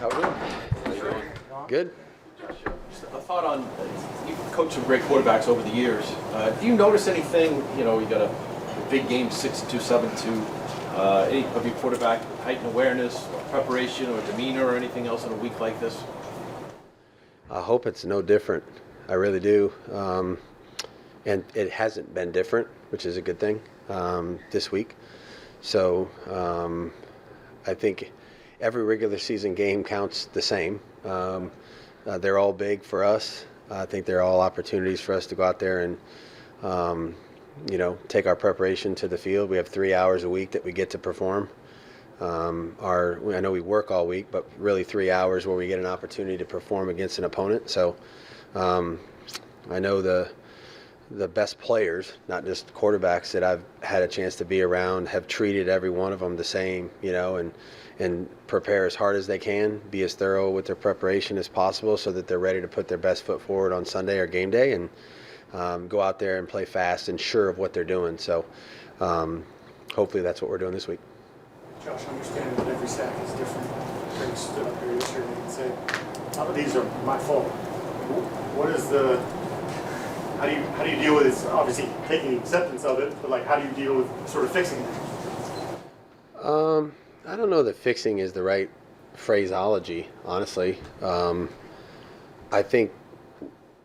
How we doing? Good. Just a thought on, you've coached some great quarterbacks over the years. Do you notice anything, you got a big game, 6-2, 7-2, any of your quarterback heightened awareness or preparation or demeanor or anything else in a week like this? I hope it's no different. I really do. And it hasn't been different, which is a good thing this week. So I think every regular season game counts the same. They're all big for us. I think they're all opportunities for us to go out there and, take our preparation to the field. We have 3 hours a week that we get to perform. I know we work all week, but really 3 hours where we get an opportunity to perform against an opponent. So I know the best players, not just quarterbacks that I've had a chance to be around, have treated every one of them the same, and prepare as hard as they can, be as thorough with their preparation as possible so that they're ready to put their best foot forward on Sunday or game day and go out there and play fast and sure of what they're doing. So hopefully that's what we're doing this week. Josh, understanding that every sack is different. Craig stood up here yesterday and said, "Some of these are my fault." How do you deal with this? Obviously, taking acceptance of it, but how do you deal with sort of fixing it? I don't know that fixing is the right phraseology, honestly. I think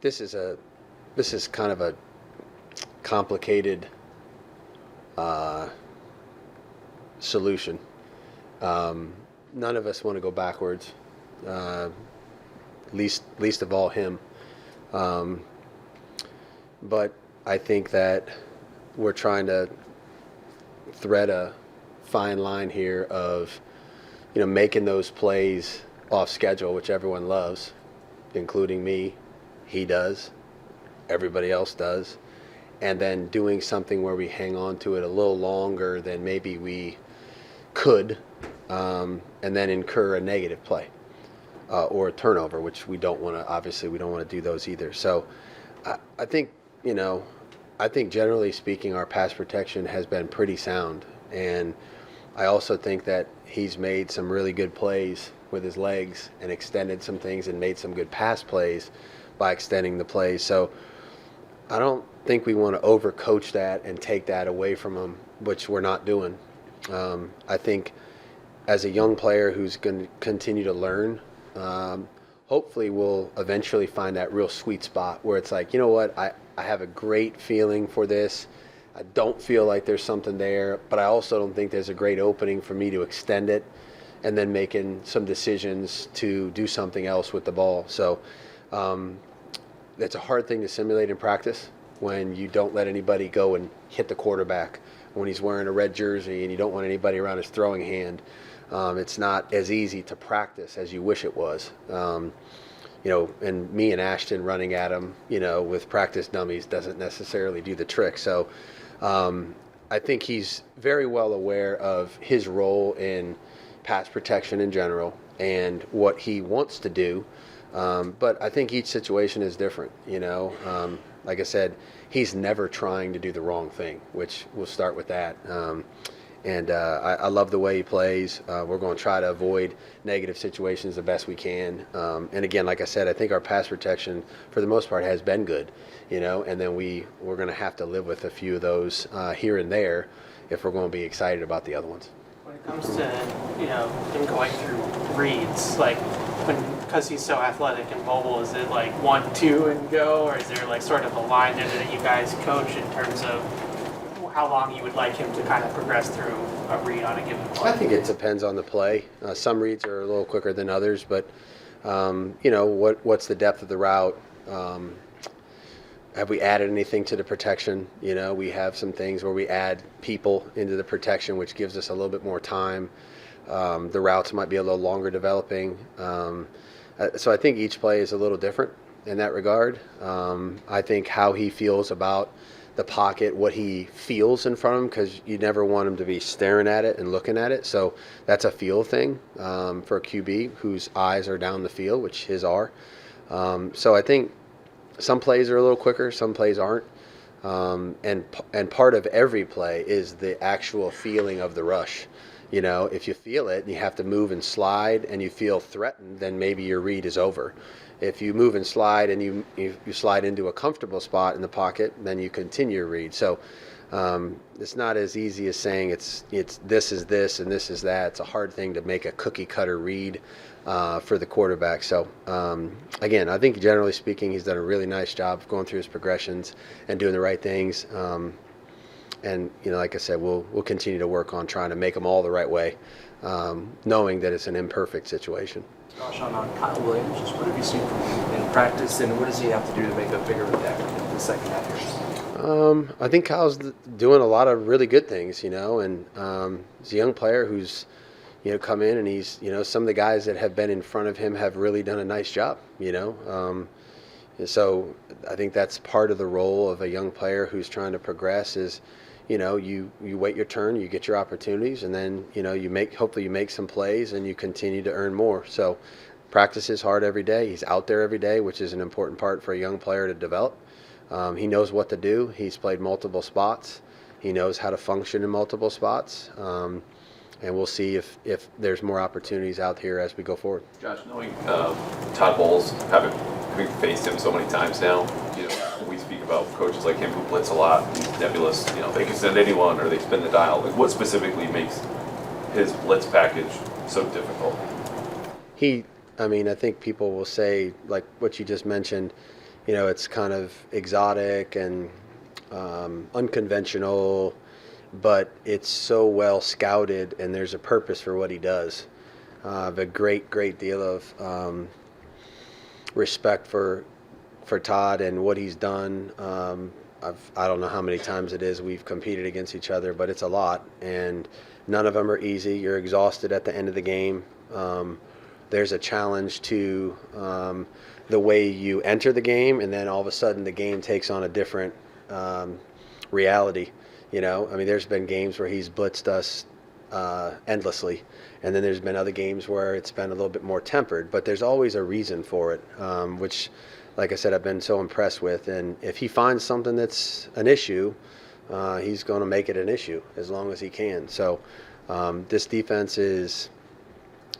this is kind of a complicated solution. None of us want to go backwards, least of all him. But I think that we're trying to thread a fine line here of, making those plays off schedule, which everyone loves, including me. He does. Everybody else does. And then doing something where we hang on to it a little longer than maybe we could, and then incur a negative play or a turnover, which we don't want to. Obviously, we don't want to do those either. So, I think generally speaking, our pass protection has been pretty sound, and I also think that he's made some really good plays with his legs and extended some things and made some good pass plays by extending the plays. So I don't think we want to overcoach that and take that away from him, which we're not doing. I think as a young player who's going to continue to learn, hopefully we'll eventually find that real sweet spot where it's like, I have a great feeling for this. I don't feel like there's something there, but I also don't think there's a great opening for me to extend it and then making some decisions to do something else with the ball. So it's a hard thing to simulate in practice when you don't let anybody go and hit the quarterback, when he's wearing a red jersey and you don't want anybody around his throwing hand. It's not as easy to practice as you wish it was. And me and Ashton running at him, with practice dummies doesn't necessarily do the trick. So I think he's very well aware of his role in pass protection in general and what he wants to do. But I think each situation is different, Like I said, he's never trying to do the wrong thing, which we'll start with that. I love the way he plays. We're going to try to avoid negative situations the best we can. And again, like I said, I think our pass protection, for the most part, has been good, and then we're going to have to live with a few of those here and there if we're going to be excited about the other ones. When it comes to, him going through reads, because he's so athletic and mobile, is it 1, 2 and go, or is there sort of a line there that you guys coach in terms of how long you would like him to kind of progress through a read on a given play? I think it depends on the play. Some reads are a little quicker than others, but what's the depth of the route? Have we added anything to the protection? We have some things where we add people into the protection, which gives us a little bit more time. The routes might be a little longer developing. So I think each play is a little different in that regard. I think how he feels about the pocket, what he feels in front of him, because you never want him to be staring at it and looking at it. So that's a feel thing for a QB whose eyes are down the field, which his are. So I think some plays are a little quicker, some plays aren't. And part of every play is the actual feeling of the rush. If you feel it and you have to move and slide and you feel threatened, then maybe your read is over. If you move and slide and you slide into a comfortable spot in the pocket, then you continue your read. So it's not as easy as saying it's this is this and this is that. It's a hard thing to make a cookie cutter read for the quarterback. So again, I think generally speaking, he's done a really nice job of going through his progressions and doing the right things. And like I said, we'll continue to work on trying to make them all the right way, knowing that it's an imperfect situation. Josh, on Kyle Williams, just what have you seen from him in practice, and what does he have to do to make a bigger impact in the second half here? I think Kyle's doing a lot of really good things, and he's a young player who's, come in, and he's, some of the guys that have been in front of him have really done a nice job, So I think that's part of the role of a young player who's trying to progress is, you wait your turn, you get your opportunities, and then, hopefully you make some plays and you continue to earn more. So practice is hard every day. He's out there every day, which is an important part for a young player to develop. He knows what to do. He's played multiple spots. He knows how to function in multiple spots. And we'll see if there's more opportunities out here as we go forward. Josh, knowing Todd Bowles, having faced him so many times now, when we speak about coaches like him who blitz a lot, he's nebulous, they can send anyone or they spin the dial. Like, what specifically makes his blitz package so difficult? I think people will say, like what you just mentioned, it's kind of exotic and unconventional, but it's so well scouted and there's a purpose for what he does. I have a great deal of respect for Todd and what he's done. I don't know how many times it is we've competed against each other, but it's a lot, and none of them are easy. You're exhausted at the end of the game. There's a challenge to the way you enter the game, and then all of a sudden the game takes on a different reality. There's been games where he's blitzed us endlessly, and then there's been other games where it's been a little bit more tempered, but there's always a reason for it, which, like I said, I've been so impressed with. And if he finds something that's an issue, he's going to make it an issue as long as he can. So this defense is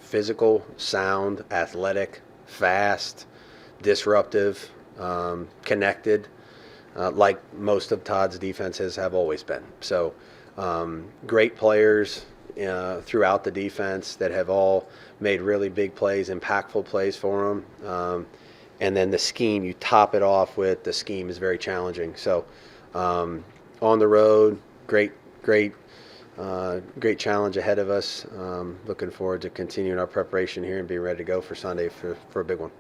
physical, sound, athletic, fast, disruptive, connected, like most of Todd's defenses have always been. So great players throughout the defense that have all made really big plays, impactful plays for him. And then the scheme, you top it off with the scheme is very challenging. So on the road, great challenge ahead of us. Looking forward to continuing our preparation here and being ready to go for Sunday for a big one.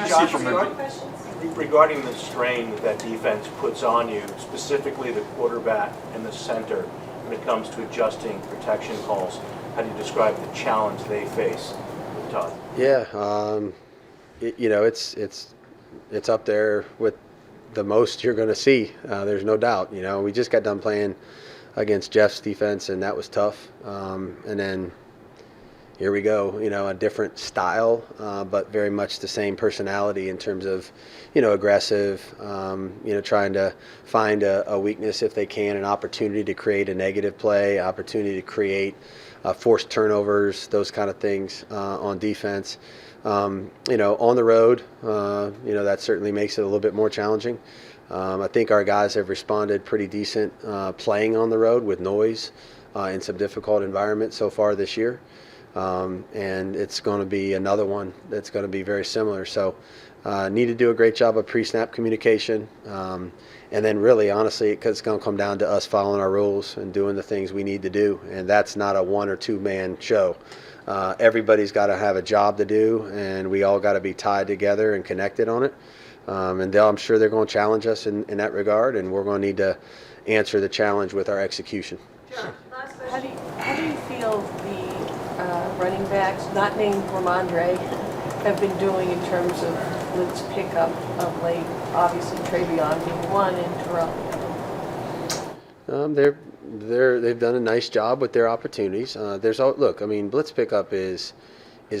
Josh, regarding the strain that defense puts on you, specifically the quarterback and the center, when it comes to adjusting protection calls, how do you describe the challenge they face with Todd? Yeah, it's up there with the most you're going to see. There's no doubt. We just got done playing against Jeff's defense, and that was tough. And then here we go, a different style, but very much the same personality in terms of, aggressive, trying to find a weakness if they can, an opportunity to create a negative play, opportunity to create forced turnovers, those kind of things on defense. On the road, that certainly makes it a little bit more challenging. I think our guys have responded pretty decent playing on the road with noise in some difficult environments so far this year. And it's going to be another one that's going to be very similar. So need to do a great job of pre-snap communication. And then really, honestly, it's going to come down to us following our rules and doing the things we need to do. And that's not a one or two man show. Everybody's got to have a job to do, and we all got to be tied together and connected on it. And I'm sure they're going to challenge us in that regard, and we're going to need to answer the challenge with our execution. How do you feel the running backs, not named Ramondre, have been doing in terms of blitz pickup of late? Obviously, Travion being one and Terrell. They've done a nice job with their opportunities. Blitz pickup is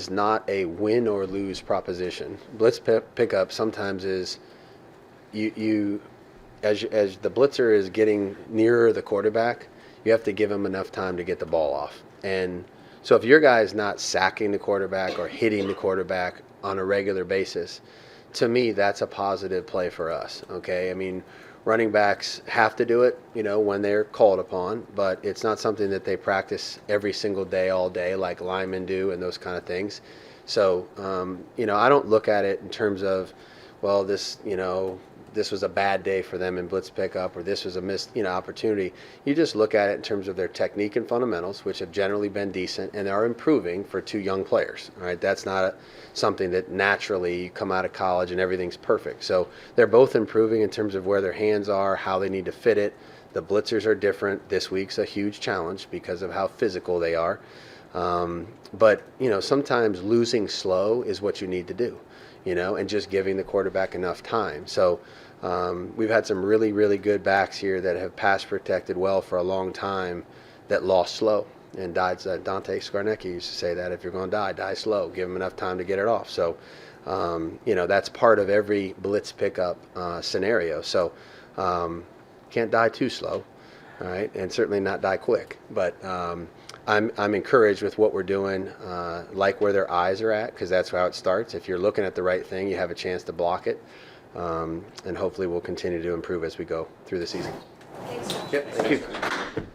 not a win or lose proposition. Blitz pickup sometimes is you as the blitzer is getting nearer the quarterback, you have to give him enough time to get the ball off. And So if your guy's not sacking the quarterback or hitting the quarterback on a regular basis, to me, that's a positive play for us. Okay, I mean, running backs have to do it, when they're called upon, but it's not something that they practice every single day, all day, like linemen do and those kind of things. So, I don't look at it in terms of, well, this was a bad day for them in blitz pickup, or this was a missed, opportunity. You just look at it in terms of their technique and fundamentals, which have generally been decent and are improving for two young players. All right, that's not something that naturally you come out of college and everything's perfect. So they're both improving in terms of where their hands are, how they need to fit it. The blitzers are different. This week's a huge challenge because of how physical they are. But sometimes losing slow is what you need to do, and just giving the quarterback enough time. So we've had some really, really good backs here that have pass protected well for a long time that lost slow and died. Dante Scarnecchia used to say that if you're going to die slow. Give them enough time to get it off. So, that's part of every blitz pickup scenario. So can't die too slow, all right, and certainly not die quick. But I'm encouraged with what we're doing, like where their eyes are at, because that's how it starts. If you're looking at the right thing, you have a chance to block it. And hopefully we'll continue to improve as we go through the season. Thanks, Josh. Yep, thank you.